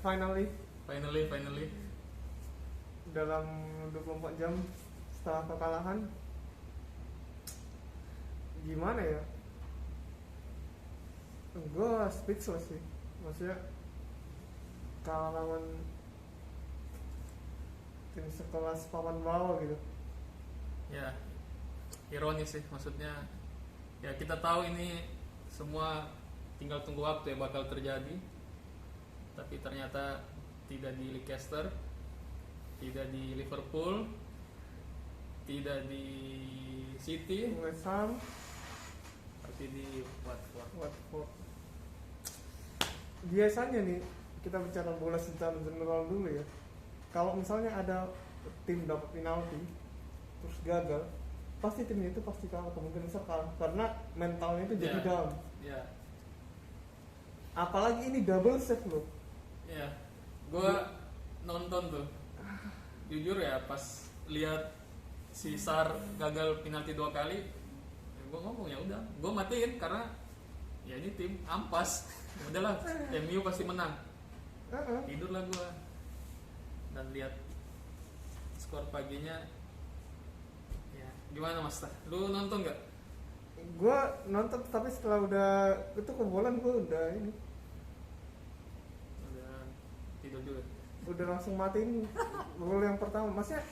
finally dalam 24 jam setelah kekalahan, gimana ya, gue speechless sih. Maksudnya kalah lawan tim sekelas papan bawah gitu. ya. Ironis sih, maksudnya ya kita tahu ini semua tinggal tunggu waktu ya bakal terjadi, tapi ternyata tidak di Leicester, tidak di Liverpool, tidak di City, West Ham, tapi di Watford. Biasanya nih, kita bicara bola secara general dulu ya. Kalau misalnya ada tim dapat penalti terus gagal, pasti timnya itu pasti kalah, kemungkinan besar kalah karena mentalnya itu jadi down. Ya, Apalagi ini double save loh. ya. Gue nonton tuh, jujur ya pas lihat si Sar gagal penalti 2 kali, ya gue ngomong ya udah, gue matiin karena ya ini tim ampas, udahlah MU pasti menang. Tidurlah gue dan lihat skor paginya. Ya gimana Mas? Lu nonton nggak? Gue nonton, tapi setelah udah itu kebobolan gue udah ini, Udah tidur juga. udah langsung matiin gol yang pertama. Maksudnya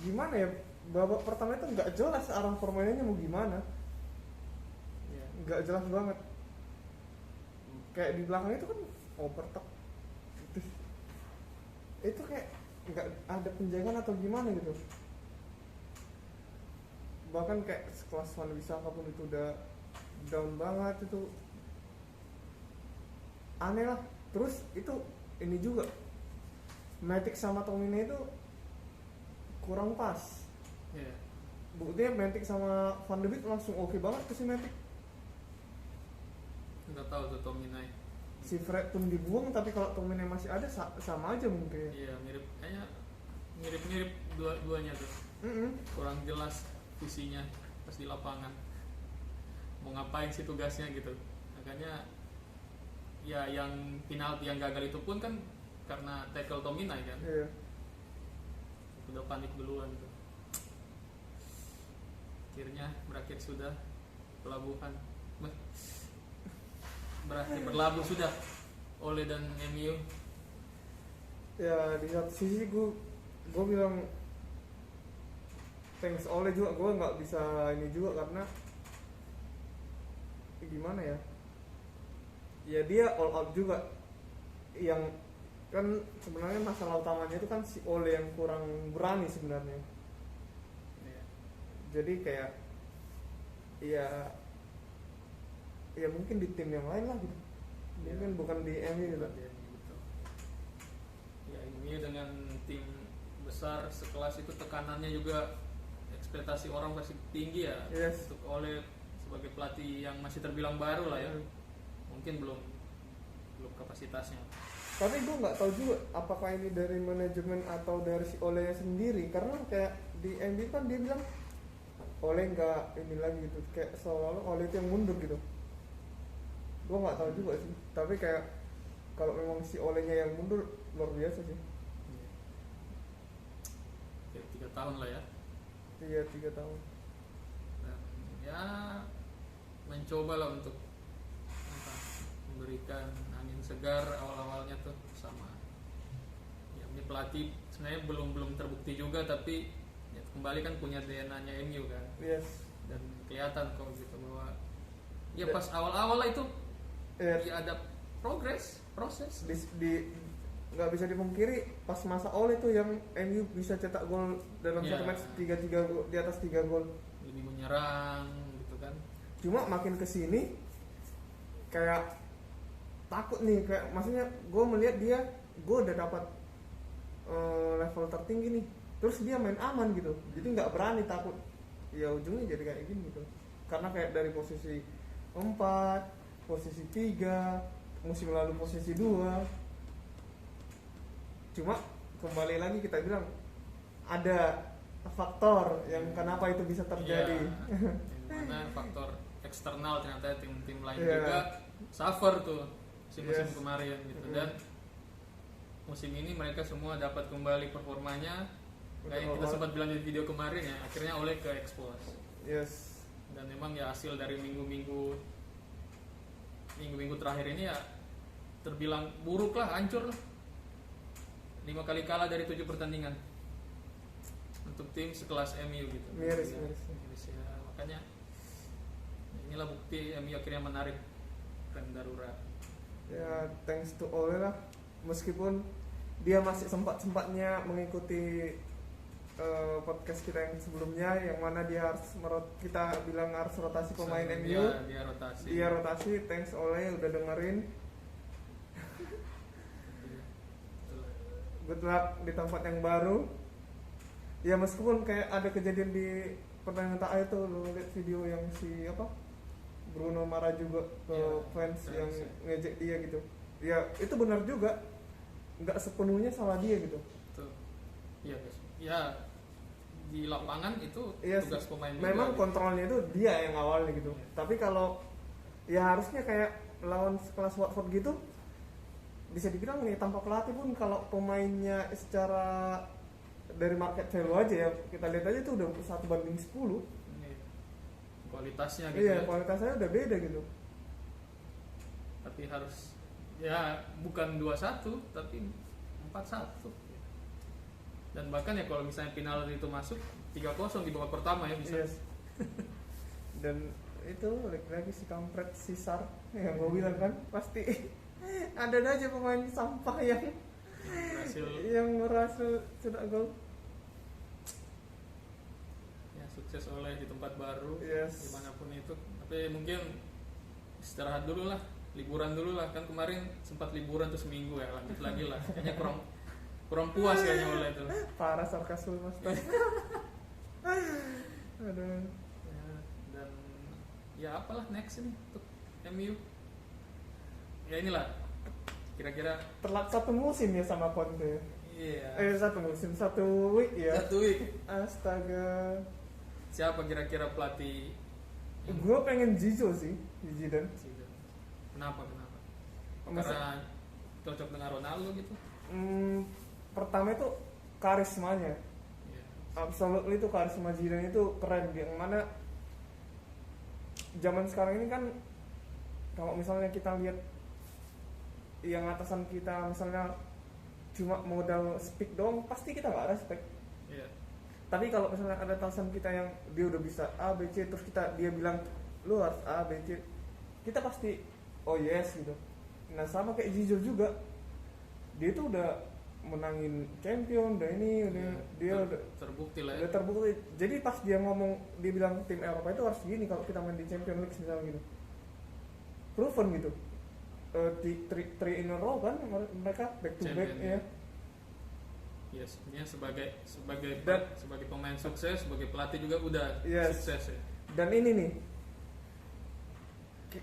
gimana ya, babak pertama itu nggak jelas arah permainannya mau gimana, Ya. nggak jelas banget. Kayak di belakang itu kan overtop gitu. Itu kayak nggak ada penjagaan atau gimana gitu. Bahkan kayak sekelas Wan Bissaka pun itu udah down banget, itu aneh lah. Terus itu ini juga, Matic sama Tomine itu kurang pas. Ya. Buktinya Matic sama Van de Beek langsung oke banget tuh si Matic. Nggak tahu tuh Tomine. Si Fred pun dibuang, tapi kalau Tomine masih ada sama aja mungkin. Iya kayaknya mirip dua-duanya tuh. Kurang jelas visinya pas di lapangan. Mau ngapain sih tugasnya gitu. Makanya ya yang penalti yang gagal itu pun kan karena tackle Tomine kan. Iya. Udah panik duluan tuh. Akhirnya berakhir sudah pelabuhan. Berlabuh sudah Ole dan MU. Ya di satu sisi gue bilang thanks Ole juga, gue nggak bisa ini juga karena gimana ya, ya dia all out juga. Yang kan sebenarnya masalah utamanya itu kan si Ole yang kurang berani sebenarnya. Ya. Jadi kayak ya mungkin di tim yang lain lah gitu, mungkin bukan di MU gitu. Betul. Ya MU dengan tim besar sekelas itu tekanannya juga, ekspektasi orang pasti tinggi ya. Yes. Untuk Ole sebagai pelatih yang masih terbilang baru lah ya. Mungkin belum kapasitasnya. Tapi gue nggak tahu juga apakah ini dari manajemen atau dari si Ole sendiri, karena kayak di MU kan dia bilang Ole nggak ini lagi gitu, kayak seolah-olah Ole itu yang mundur gitu. Gue nggak tahu juga sih, tapi kayak kalau memang si Olenya yang mundur, luar biasa sih. Ya, 3 tahun lah ya. Iya, 3 tahun. Dan ya mencoba lah untuk memberikan angin segar awal-awalnya tuh sama ya, ini pelatih sebenarnya belum terbukti juga, tapi ya, kembali kan punya DNA-nya MU kan. Yes. Dan kelihatan kok gitu bahwa ya pas awal-awal lah itu ya ada proses di nggak bisa dipungkiri pas masa Ole tuh yang MU bisa cetak gol dalam satu match 3 di atas 3 gol, lebih menyerang gitu kan. cuma makin kesini kayak takut nih, kayak maksudnya gue melihat gue udah dapat level tertinggi nih, terus dia main aman gitu, jadi nggak berani, takut ya ujungnya jadi kayak gini gitu. Karena kayak dari posisi 4, posisi 3, musim lalu posisi 2. Cuma kembali lagi kita bilang ada faktor yang kenapa itu bisa terjadi. Mana faktor eksternal, ternyata tim-tim lain juga suffer tuh musim-musim kemarin gitu. Dan musim ini mereka semua dapat kembali performanya kayak yang kita Betul. sempat bilang di video kemarin ya, akhirnya Ole ke expose. Yes. Dan memang ya hasil dari minggu-minggu terakhir ini ya terbilang buruk lah, hancur lah. 5 kali kalah dari 7 pertandingan untuk tim sekelas MU gitu. Miris, Ya, miris. miris ya. Makanya inilah bukti MU akhirnya menarik rem darurat. Ya thanks to Ole lah, meskipun dia masih sempat-sempatnya mengikuti podcast kita yang sebelumnya, yang mana dia harus kita bilang harus rotasi pemain MU. Dia rotasi. Dia rotasi, thanks Ole udah dengerin. Good luck di tempat yang baru. Ya meskipun kayak ada kejadian di pertandingan TA itu, lo lihat video yang si apa Bruno marah juga ke Ya, fans saya yang sih. ngejek dia gitu. Ya itu benar juga, nggak sepenuhnya salah dia gitu. Tuh. Iya, guys. Ya di lapangan itu Iya tugas sih. pemain juga, Memang gitu. kontrolnya itu dia yang awalnya gitu. Iya. Tapi kalau ya harusnya kayak lawan sekelas Watford gitu, bisa dibilang nih tanpa pelatih pun kalau pemainnya secara dari market value aja ya, kita lihat aja tuh udah 1/10. Ini kualitasnya gitu Iya, ya. kualitasnya udah beda gitu. Tapi harus ya bukan 2-1 tapi 4-1. Dan bahkan ya kalau misalnya penalti itu masuk 3-0 di babak pertama ya bisa. Yes. Dan itu lagi si kampret si Sar yang gue bilang kan, pasti ada aja pemain sampah yang Berhasil berhasil cetak gol. ya sukses oleh di tempat baru, Yes. dimanapun itu. Tapi mungkin istirahat dulu lah, liburan dulu lah, kan kemarin sempat liburan tuh seminggu ya, lanjut lagi lah. Kayaknya kurang puas kayaknya oleh itu. Parah sarkas lu mas. Aduh. Ya, dan ya apalah next ini untuk MU. Ya inilah kira-kira Telat satu musim ya sama Conte. iya. Satu musim, satu week ya. Satu week. Astaga. Siapa kira-kira pelatih? Gue pengen Zizo sih, Zidane. Kenapa? Masa- Karena cocok dengan Ronaldo gitu. Pertama itu karismanya. Iya. Absolutely itu karisma Zidane itu keren. Yang mana zaman sekarang ini kan kalau misalnya kita lihat yang atasan kita misalnya cuma modal speak doang, pasti kita nggak respect. Iya. Tapi kalau misalnya ada atasan kita yang dia udah bisa A, B, C, terus dia bilang lu harus A, B, C, kita pasti oh yes gitu. Nah sama kayak Zizou juga, dia tuh udah menangin champion, udah ini, udah dia udah terbukti lah ya. udah terbukti. Jadi pas dia ngomong, dia bilang tim Eropa itu harus gini kalau kita main di Champions League misalnya gitu, proven gitu. Three in a row kan mereka back to back Champion, ya. Ya sebenarnya sebagai Dan- sebagai pemain sukses, sebagai pelatih juga udah Yes. sukses ya. Dan ini nih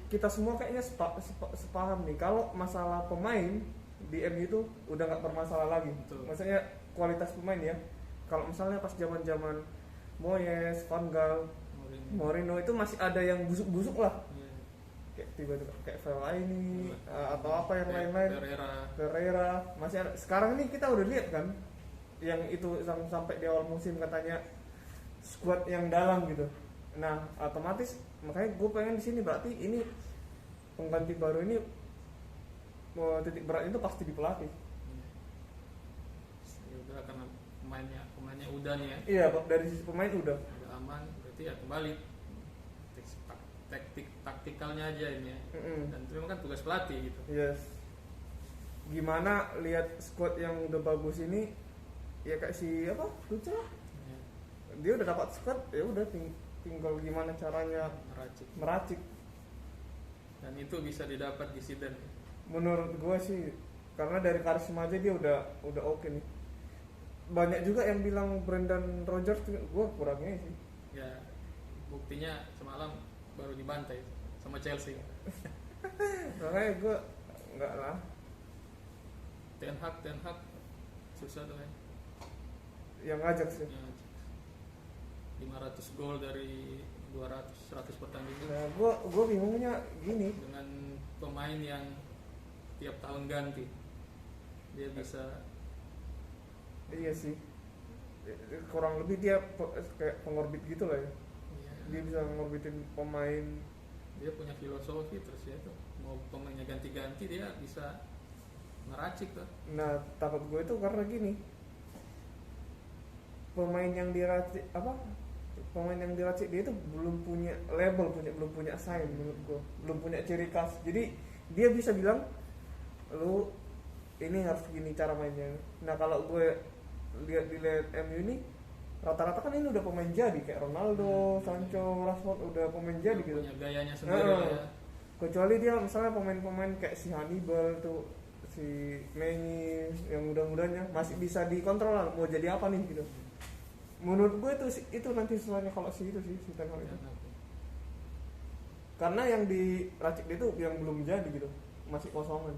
kita semua kayaknya sepaham nih kalau masalah pemain di MU itu udah nggak bermasalah lagi. Betul. Maksudnya kualitas pemain ya. Kalau misalnya pas zaman-zaman Moyes, Van Gaal, Mourinho itu masih ada yang busuk-busuk lah. Iya. Kayak tiba-tiba kayak Fellaini atau apa yang lain-lain. Ferreira masih ada. Sekarang nih kita udah lihat kan yang itu sampai di awal musim katanya squad yang dalam gitu. Nah otomatis makanya gue pengen di sini, berarti ini pengganti baru ini titik berat itu pasti di pelatih. Ya udah karena pemainnya udah nih ya. Iya, dari sisi pemain udah. Udah aman, berarti ya kembali taktikalnya aja ini ya. Dan itu memang kan tugas pelatih gitu. Yes. Gimana lihat squad yang udah bagus ini, ya kayak si apa? Tuchel. Ya, Dia udah dapat squad, ya udah tinggal gimana caranya meracik. Dan itu bisa didapat di Zidane. Menurut gue sih, karena dari karisma aja dia udah oke nih. Banyak juga yang bilang Brendan Rodgers, gue kurangnya sih. Ya buktinya semalam baru dibantai sama Chelsea. Makanya gue enggak lah. Ten Hag susah tuh ya. Yang ngajak sih. Ya, 500 gol dari 100 pertandingan Nah, gue bingungnya gini. dengan pemain yang tiap tahun ganti. dia bisa. Iya sih, kurang lebih dia kayak pengorbit gitu lah ya. Iya. Dia bisa ngorbitin pemain. Dia punya filosofi terus ya tuh, mau pemainnya ganti-ganti dia bisa ngeracik tuh. Nah takut gue itu karena gini, pemain yang diracik dia itu belum punya label, belum punya sign menurut gue, belum punya ciri khas. Jadi dia bisa bilang lu ini harus gini cara mainnya. Nah kalau gue lihat MU ini rata-rata kan ini udah pemain jadi kayak Ronaldo, Sancho, Rashford udah pemain jadi gitu. Punya gayanya sendiri lah ya. Kecuali dia misalnya pemain-pemain kayak si Hannibal tuh, si Mengi yang muda-mudanya masih bisa dikontrol lah mau jadi apa nih gitu. Menurut gue itu nanti sesuanya kalau si Ten Hag itu. Karena yang diracik itu yang belum jadi gitu, masih kosongan.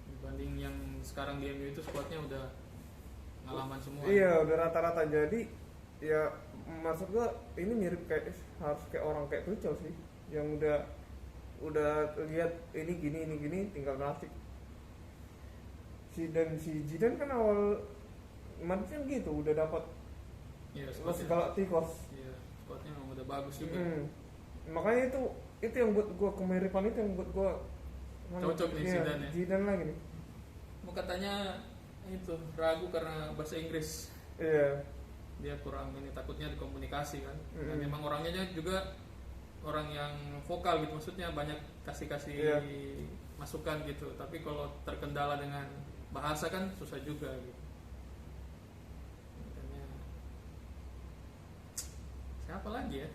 Dibanding yang sekarang di MU itu squadnya udah ngalaman semua. Iya, udah rata-rata jadi. Ya maksud gua ini mirip kayak harus kayak orang kayak Tuchel sih, yang udah lihat ini gini tinggal ngasih. Si Zidane kan awal macam gitu udah dapat Los Galacticos. Iya, squadnya memang udah bagus juga. Makanya itu yang buat gua kemiripan, itu yang buat gua cocok nih Zidane ya. Zidane lagi nih. Mau katanya itu ragu karena bahasa Inggris. Iya. Dia kurang ini, takutnya dikomunikasi kan. Dan memang orangnya juga orang yang vokal gitu, maksudnya banyak kasih masukan gitu. Tapi kalau terkendala dengan bahasa kan susah juga gitu. Makanya siapa lagi ya?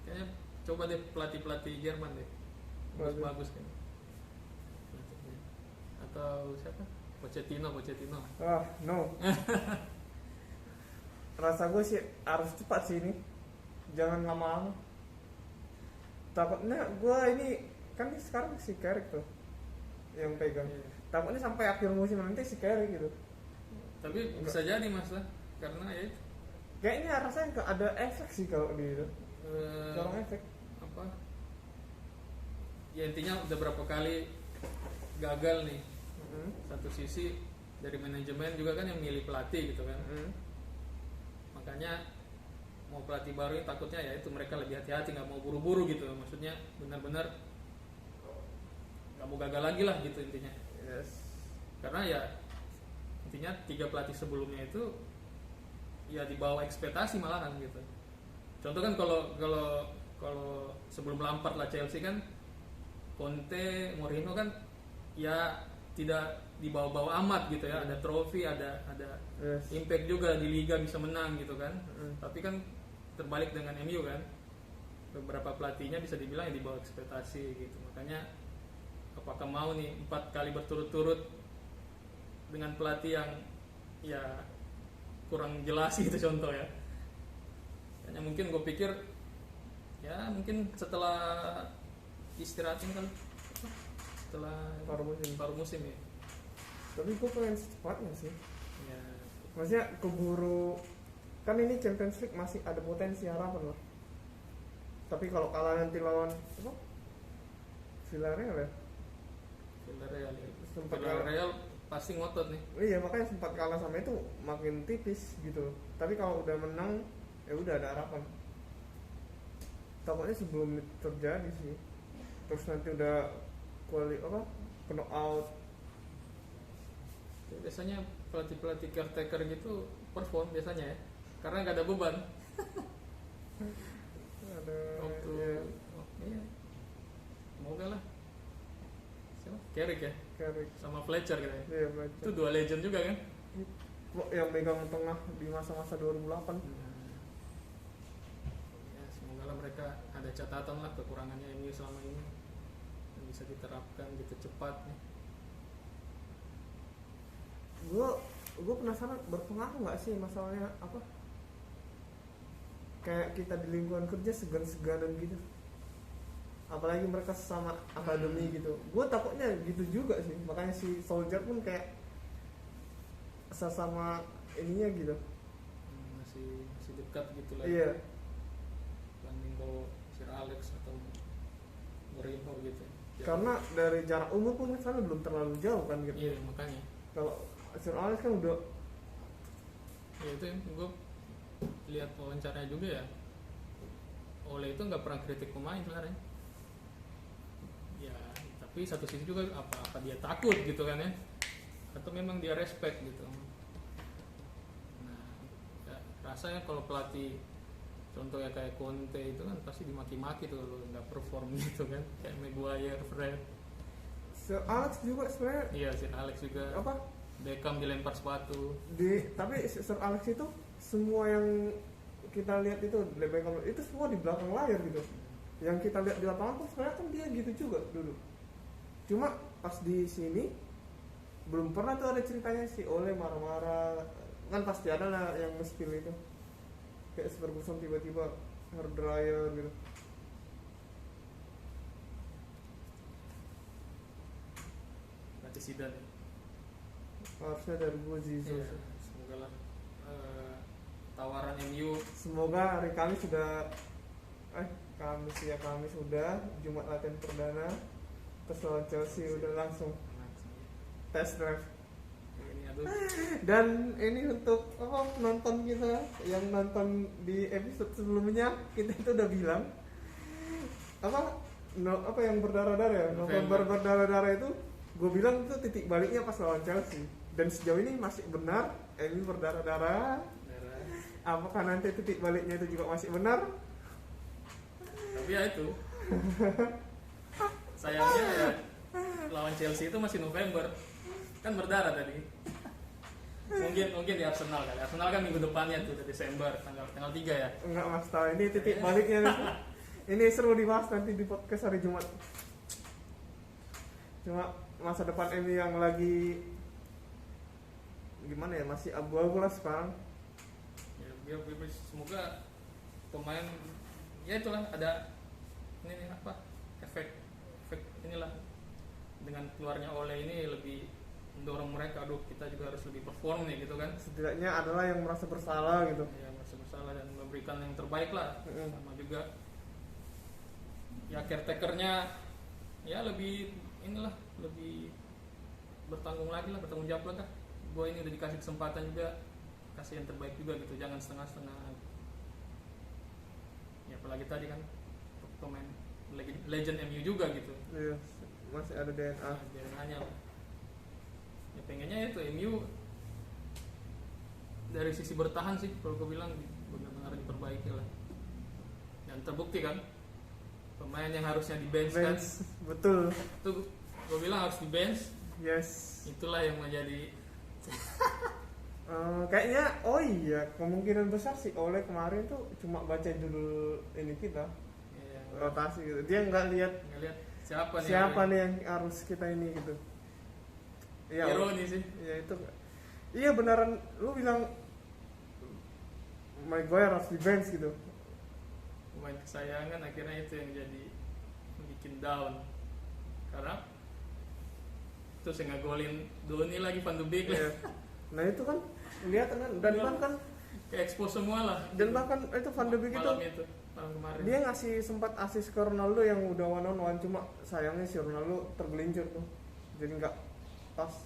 Kayaknya coba deh pelatih Jerman deh. Bagus kan. Atau siapa? Pochettino. No. Rasa gue sih harus cepat sih ini, jangan lama-lama. Takutnya gue ini kan sekarang si Carrick tuh yang pegang. Takutnya sampai akhir musim nanti si Carrick gitu. Tapi bisa jadi mas lah, karena ya kayaknya rasanya ada efek sih kalau di itu. Corong efek. Apa? Ya intinya udah berapa kali gagal nih. Satu sisi dari manajemen juga kan yang milih pelatih gitu kan. Makanya mau pelatih baru ini takutnya ya itu mereka lebih hati-hati, nggak mau buru-buru gitu. Maksudnya benar-benar nggak mau gagal lagi lah gitu intinya. Yes. Karena ya intinya 3 pelatih sebelumnya itu ya di bawah ekspektasi malahan gitu. Contoh kan kalau sebelum Lampard lah Chelsea kan, Conte, Mourinho kan ya tidak dibawa-bawa amat gitu ya, ada trofi, ada Yes. impact juga di liga bisa menang gitu kan. Tapi kan terbalik dengan MU kan, beberapa pelatihnya bisa dibilang ya di bawah ekspektasi gitu. Makanya apakah mau nih 4 kali berturut-turut dengan pelatih yang ya kurang jelas gitu contoh ya. Hanya mungkin gue pikir ya mungkin setelah istirahat ini kan, setelah paruh musim ya. Tapi gue pengen secepatnya sih. Ya, Maksudnya keburu, kan ini Champions League masih ada potensi harapan lah. Tapi kalau kalah nanti lawan apa? Villarreal ya. Villarreal pasti ngotot nih. Iya, makanya sempat kalah sama itu makin tipis gitu. Tapi kalau udah menang ya udah ada harapan. Takutnya sebelum itu terjadi sih. Terus nanti udah knockout. Biasanya pelatih caretaker gitu perform biasanya ya, karena nggak ada beban. Ada Waktu ya, iya, semoga lah. Siapa? Carrick ya, Carrick. sama Fletcher katanya. Iya, baca. Itu 2 legend juga kan. Yang megang tengah di masa-masa 2008. Ya, semoga lah mereka ada catatan lah kekurangannya MU selama ini yang bisa diterapkan gitu cepat nih. Gue penasaran berpengaruh nggak sih masalahnya apa, kayak kita di lingkungan kerja segan-seganan gitu, apalagi mereka sesama akademi gitu. Gue takutnya gitu juga sih, makanya si Solskjaer pun kayak sesama ininya gitu. Masih dekat gitu lah. Iya. Banding kalau Sir Alex atau Mourinho gitu. Karena dari jarak umur pun sana belum terlalu jauh kan gitu. Iya makanya. Kalau Sir Alex kan udah Ya itu gue lihat wawancaranya juga ya. Ole itu nggak pernah kritik pemain sebenarnya. Ya tapi satu sisi juga apa dia takut gitu kan ya? Atau memang dia respect gitu. Nah, ya, rasanya kalau pelatih contohnya kayak Conte itu kan pasti dimaki-maki tuh lo nggak perform gitu kan, kayak Maguire, Fred. Sir Alex juga sebenarnya Iya, Sir Alex juga. apa? Beckham dilempar sepatu. Tapi Sir Alex itu semua yang kita lihat itu Beckham itu semua di belakang layar gitu. Yang kita lihat di lapangan pun sebenarnya kan dia gitu juga dulu. Cuma pas di sini belum pernah tuh ada ceritanya si Ole marah-marah. Kan pasti ada lah yang nge-spill itu. Kayak Ferguson tiba-tiba hair dryer gitu. Nanti Zidane. Harusnya dari gue Jesus. Iya, semoga lah tawaran MU. Semoga hari Kamis sudah Kamis sudah Jumat latihan perdana, terus lawan Chelsea udah langsung test drive. Ini aduh. Dan ini untuk nonton kita yang nonton di episode sebelumnya, kita itu udah bilang apa yang berdarah-darah ya, November berdarah-darah itu gue bilang itu titik baliknya pas lawan Chelsea, dan sejauh ini masih benar MU berdarah-darah. Apakah nanti titik baliknya itu juga masih benar? Tapi ya itu sayangnya ya lawan Chelsea itu masih November kan berdarah tadi. Mungkin di Arsenal kali. Arsenal kan minggu depannya tuh Desember tanggal 3 ya. Enggak mas, tahu ini titik baliknya nanti. Ini seru dibahas nanti di podcast hari Jumat. Cuma masa depan MU yang lagi gimana ya, masih abu-abu lah sekarang. Ya, semoga pemain ya itulah ada ini apa efek inilah dengan keluarnya Ole ini lebih mendorong mereka, aduh kita juga harus lebih perform nih gitu kan. Setidaknya adalah yang merasa bersalah gitu. Ya merasa bersalah dan memberikan yang terbaik lah. Sama juga ya caretakernya ya lebih bertanggung jawab lah. Gue ini udah dikasih kesempatan juga, kasih yang terbaik juga gitu, jangan setengah-setengah. Ya apalagi tadi kan pemain legend MU juga gitu. Iya, masih ada DNA. Nah, DNA-nya lah. Ya pengennya itu MU dari sisi bertahan sih kalau gue bilang benar-benar diperbaiki lah. Dan terbukti kan pemain yang harusnya di bench kan, betul. Itu gue bilang harus di bench. Yes. Itulah yang menjadi kayaknya kemungkinan besar sih Ole kemarin tuh cuma baca judul ini kita rotasi gitu. Dia nggak lihat siapa nih yang harus kita ini gitu. Iya. Ironi sih. Iya itu. Iya beneran lu bilang Maguire harus di bench gitu. Pemain kesayangan akhirnya itu yang jadi bikin down. Karena terus yang ngegolin Doni lagi, Van de Beek lah. Nah itu kan lihat kan, dan bahkan kayak expose semua lah. Dan bahkan itu Van de Beek malam kemarin dia ngasih sempat asis ke Ronaldo yang udah one on one, cuma sayangnya si Ronaldo tergelincir tuh, jadi nggak pas.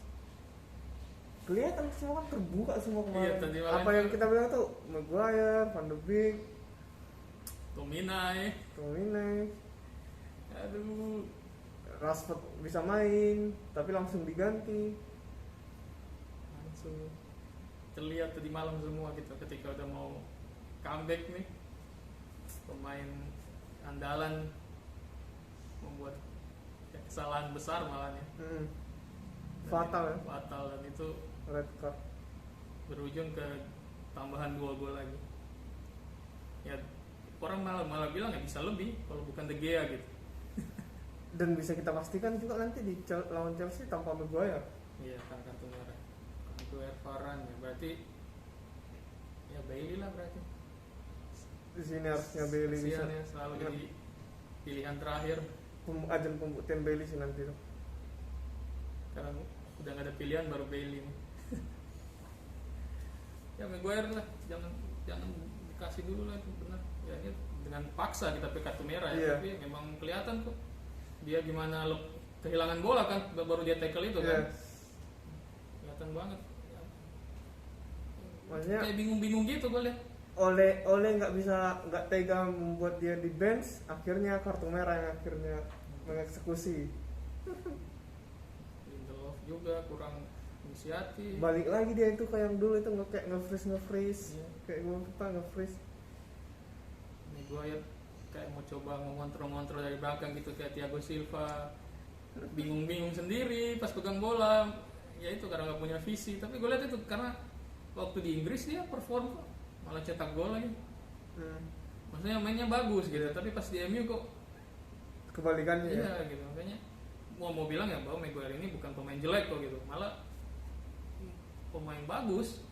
Kelihatan semua kan terbuka semua kemarin. Iya, apa yang kita bilang tuh Maguire, Van de Beek, Tominay. Aduh, Rashford bisa main tapi langsung diganti, langsung terlihat tadi malam semua gitu ketika udah mau comeback nih, pemain andalan membuat kesalahan besar malahnya. Fatal ya, dan itu red card berujung ke tambahan 2 gol lagi. Ya orang malah bilang ya bisa lebih kalau bukan De Gea gitu. Dan bisa kita pastikan juga nanti di lawan Chelsea tanpa Maguire. Iya, kartu merah. Maguire, Varane ya, berarti ya Bailey lah berarti. Di sini harusnya Bailey bisa ya, selalu jadi pilihan terakhir. Ajang pembuktian Bailey sih nanti tuh. Karena udah nggak ada pilihan baru Bailey nih. Ya Maguire lah, jangan dikasih dulu lah itu benar. Ya ini dengan paksa kita pakai kartu merah ya, tapi memang kelihatan kok dia gimana kehilangan bola kan, baru dia tackle itu kan. Yes. Kelihatan banget. Ya. Maksudnya Kayak bingung-bingung gitu gue lihat. oleh nggak tega membuat dia di bench, akhirnya kartu merah yang akhirnya mengeksekusi. Lindelof juga kurang inisiatif. Balik lagi dia itu kayak yang dulu itu kayak nge-freeze Iya. kayak gue kita nge-freeze. Maguire kayak mau coba ngontrol dari belakang gitu kayak Thiago Silva, bingung-bingung sendiri pas pegang bola. Ya itu karena nggak punya visi. Tapi gue lihat itu karena waktu di Inggris dia perform kok, malah cetak gol lagi. Maksudnya mainnya bagus gitu. Tapi pas di MU kok Kebalikannya ya. iya gitu. Makanya mau bilang ya bahwa Maguire ini bukan pemain jelek kok gitu, malah pemain bagus.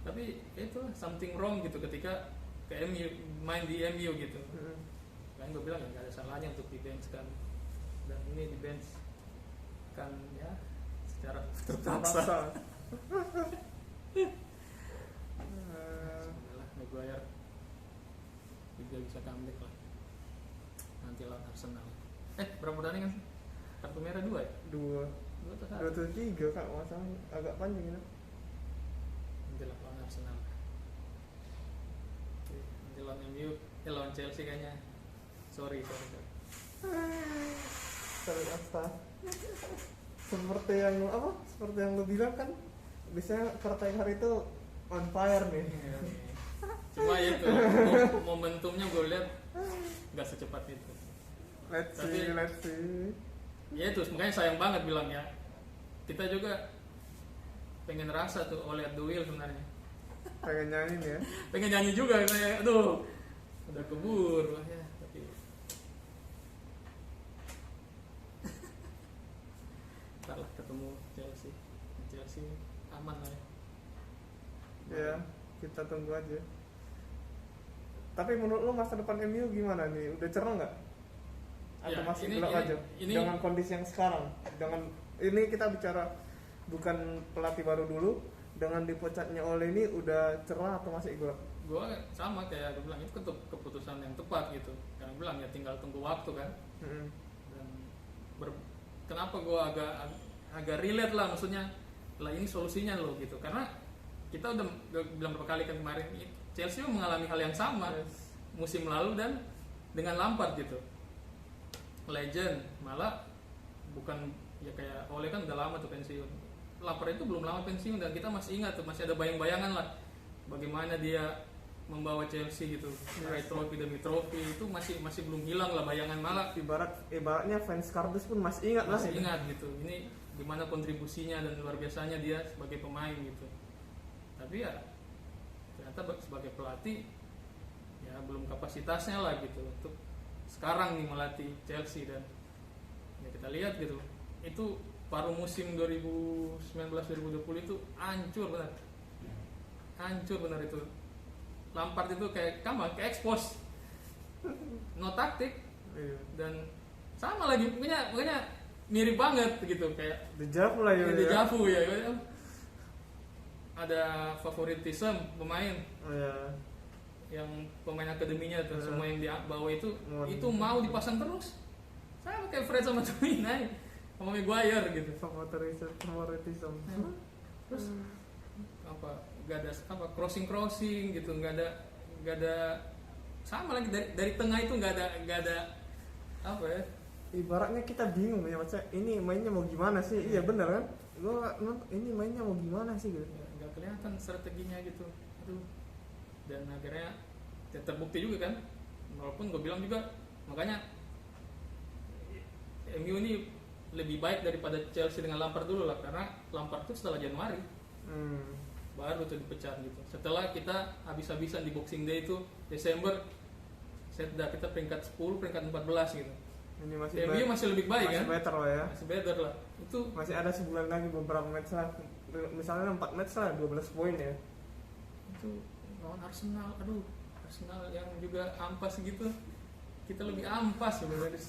Tapi itu something wrong gitu ketika ke MU, main di MU gitu. Kan gue bilang ya nggak ada salahnya untuk di bench kan, dan ini di bench kan ya secara terpaksa. Semoga Maguire juga bisa comeback lah nanti lawan Arsenal. Berapa pertandingan? Kartu merah 2 ya? 2 2 atau 1? 2 3 kak masalah agak panjang itu. Nanti lawan Arsenal. Nanti lawan MU, lawan Chelsea kayaknya. Sorry. Sorry Asta. Seperti yang lo bilang kan, biasanya partai hari itu on fire nih. Cuma itu momentumnya gue lihat nggak secepat itu. Let's see. Ya itu makanya sayang banget bilang ya. Kita juga pengen rasa tuh oleh the wheel sebenarnya. Pengen nyanyi nih ya. Pengen nyanyi juga kayak aduh udah kebur lah ya, tapi ntar lah ketemu Chelsea aman lah ya. Ya, kita tunggu aja. Tapi menurut lo masa depan MU gimana nih? Udah cerah nggak? Atau Ya, masih ini- gelap ini- aja? ini- Dengan kondisi yang sekarang, ini kita bicara bukan pelatih baru dulu, dengan dipecatnya oleh ini udah cerah atau masih gelap? Gue sama kayak gue bilang itu keputusan yang tepat gitu. Karena bilang ya tinggal tunggu waktu kan. Dan kenapa gue agak relate lah, maksudnya lah ini solusinya loh gitu. Karena kita udah bilang berapa kali kan kemarin, Chelsea mengalami hal yang sama Yes. musim lalu dan dengan Lampard gitu. Legend malah bukan ya kayak Ole kan udah lama tuh pensiun. Lampard itu belum lama pensiun dan kita masih ingat tuh, masih ada bayang-bayangan lah bagaimana dia membawa Chelsea gitu, meraih trofi demi trofi, itu masih belum hilang lah bayangan, malah Ibaratnya fans kardus pun masih ingat lah. masih ingat gitu. Ini gimana kontribusinya dan luar biasanya dia sebagai pemain gitu. Tapi ya ternyata sebagai pelatih ya belum kapasitasnya lah gitu untuk sekarang nih melatih Chelsea. Dan ya kita lihat gitu, itu paruh musim 2019-2020 itu hancur benar itu. Lampard itu kayak expose, no taktik. Iya. Dan sama lagi pokoknya mirip banget gitu, kayak Dejavu lah ya. dejavu ya. Ada favoritism pemain Iya. yang pemain akademinya tuh, semua yang dia bawa itu mau dipasang terus. Sama kayak Fred sama Twinai sama Maguire gitu. Favoritism. Terus gak ada crossing gitu, nggak ada sama lagi dari tengah itu nggak ada apa ya. Ibaratnya kita bingung ya, maksudnya ini mainnya mau gimana sih? Iya benar kan? Ini mainnya mau gimana sih gitu? Nggak kelihatan strateginya gitu. Aduh. Dan akhirnya ya terbukti juga kan, walaupun gue bilang juga makanya MU ini lebih baik daripada Chelsea dengan Lampard dulu lah, karena Lampard itu setelah Januari baru tuh dipecat gitu. Setelah kita habis-habisan di Boxing Day itu Desember, kita peringkat 10, peringkat 14 gitu. Ini MU masih lebih baik kan? Masih better lah ya. Masih better lah. Itu Masih ada sebulan lagi beberapa match lah. Misalnya 4 match lah, 12 poin ya. itu lawan Arsenal, aduh Arsenal yang juga ampas gitu, kita lebih ampas sebenarnya.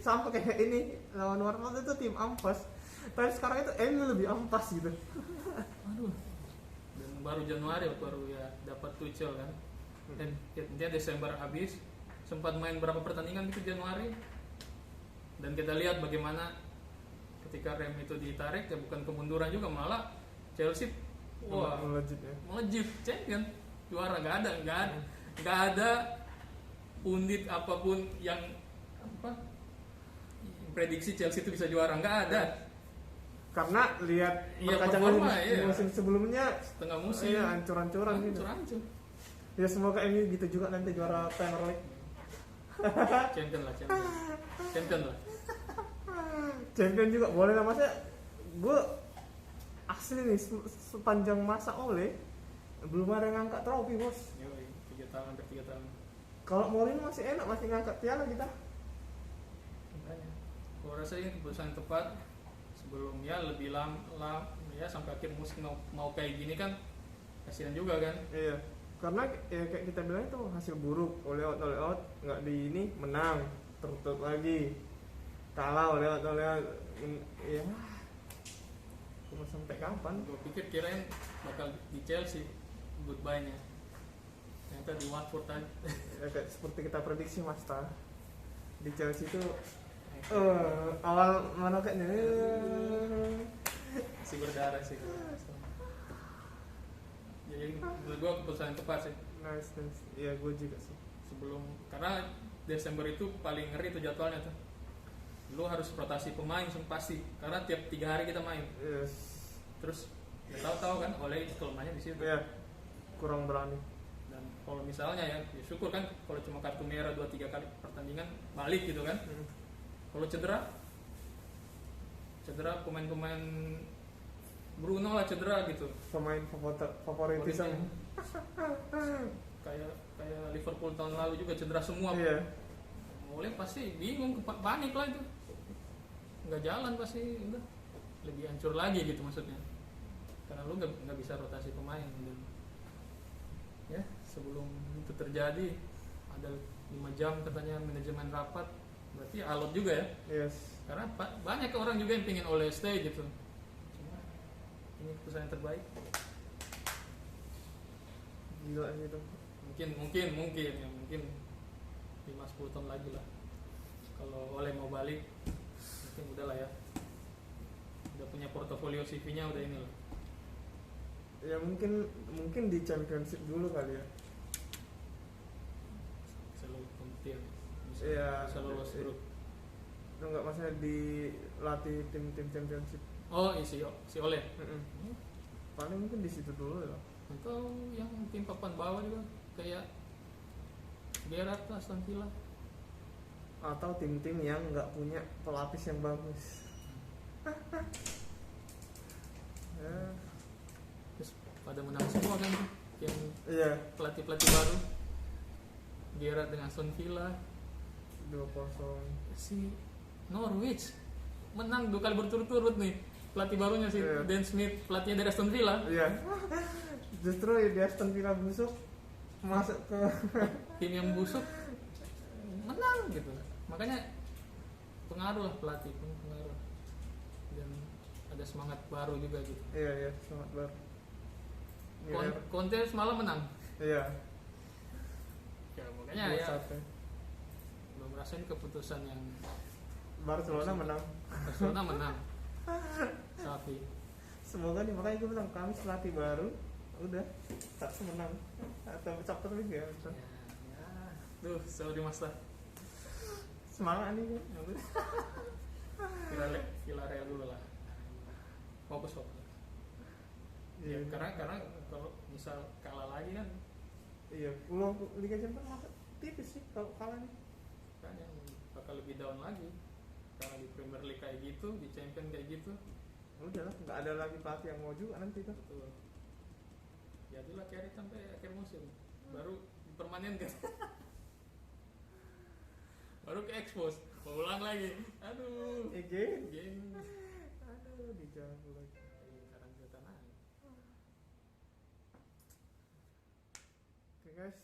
Sama kayak ini lawan Warford itu tim ampas. Tapi sekarang itu MU lebih ampas gitu. Aduh. Dan baru Januari baru ya dapat Tuchel kan. Dan dia Desember habis, sempat main berapa pertandingan gitu Januari. Dan kita lihat bagaimana ketika rem itu ditarik ya bukan kemunduran juga, malah Chelsea wah melejit ya. melejit champion juara. Nggak ada pundit apapun yang apa prediksi Chelsea itu bisa juara, nggak ada. Karena lihat Iya, perkacangan performa, iya. musim sebelumnya Setengah musim iya hancur-hancuran gitu. hancur. Ya semoga MU gitu juga nanti juara Premier League. Champion lah. Champion juga boleh lah, maksudnya gue asli nih sepanjang masa Ole belum ada yang ngangkat trofi bos. Yoi, 3 tahun hampir 3 tahun. Kalau Mourinho masih enak, masih ngangkat piala kita. Makanya gue rasa ini keputusan yang tepat sebelum ya lebih lama ya sampai akhir musim mau kayak gini kan kasihan juga kan. Iya, karena ya kayak kita bilang itu hasil buruk, oleh out nggak di ini menang tertutup lagi, kalah oleh out ya cuma sampai kapan. Gue pikir kirain bakal di Chelsea goodbye-nya, ternyata di Watford aja. Ya, kayak seperti kita prediksi Mas Ta, di Chelsea itu awal mana kayaknya Masih berdarah sih. Jadi menurut gue keputusan yang tepat sih. nice. Iya gue juga sih. Sebelum, karena Desember itu paling ngeri tuh jadwalnya tuh. Lu harus rotasi pemain pasti, karena tiap 3 hari kita main. Yes. Terus nggak tahu kan oleh kelemahannya di situ. Iya, kurang berani. Dan kalau misalnya ya syukur kan kalau cuma kartu merah 2-3 kali pertandingan balik gitu kan. Kalau cedera pemain-pemain Bruno lah cedera gitu. Pemain favoritism. Kayak Liverpool tahun lalu juga cedera semua. Iya. Oleh pasti bingung, panik lah itu. Nggak jalan pasti, udah lebih hancur lagi gitu maksudnya. Karena lu nggak bisa rotasi pemain. Dan ya sebelum itu terjadi ada 5 jam katanya manajemen rapat, berarti alot juga ya. Yes. Karena banyak orang juga yang pingin Ole stay gitu. Cuma ini keputusan yang terbaik. Gila gitu. Mungkin 5-10 tahun lagi lah kalau Ole mau balik, mungkin udah lah ya, udah punya portofolio CV-nya udah ini lah. Ya mungkin di championship dulu kali ya. Bisa lolos kompetitif, Iya. bisa lolos grup. Itu nggak masalah dilatih tim championship. Oh si Ole Paling mungkin di situ dulu ya. atau yang tim papan bawah juga kayak Gerrard, Aston Villa. Atau tim-tim yang nggak punya pelapis yang bagus. Ya. Terus pada menang semua kan tuh, yang Iya. pelatih baru Gerrard dengan Aston Villa. 2-0. Si Norwich menang 2 kali berturut-turut nih, pelatih barunya si Iya. Dan Smith, pelatihnya dari Aston Villa. Iya. Justru di Aston Villa busuk masuk ke Tim yang busuk menang gitu, makanya pengaruh lah pelatih, pengaruh, dan ada semangat baru juga gitu. iya semangat baru. Conte semalam menang Iya. ya, makanya ya 2-1. belum rasain keputusan yang Barcelona menang. Barcelona menang sapi. Semoga nih, makanya gue bilang kami pelatih baru udah tak menang atau Champions League ya. Duh, sorry mas lah. Semangat nih kan. Villarreal dulu lah. Fokus. Ya, Iya. karena kalau misal kalah lagi kan, Iya, peluang Liga Champions masuk tipis sih kalau kalah nih. kan yang bakal lebih down lagi. Karena di Premier League kayak gitu, di Champion kayak gitu. Udah lah, nggak ada lagi pelatih yang mau juga nanti tuh. Betul. Jadilah Carrick sampai akhir musim, baru dipermanenkan. Baru ke expose, mau ulang lagi. Aduh. Again. Aduh, Dijauh lagi. sekarang kita naik. Oke guys,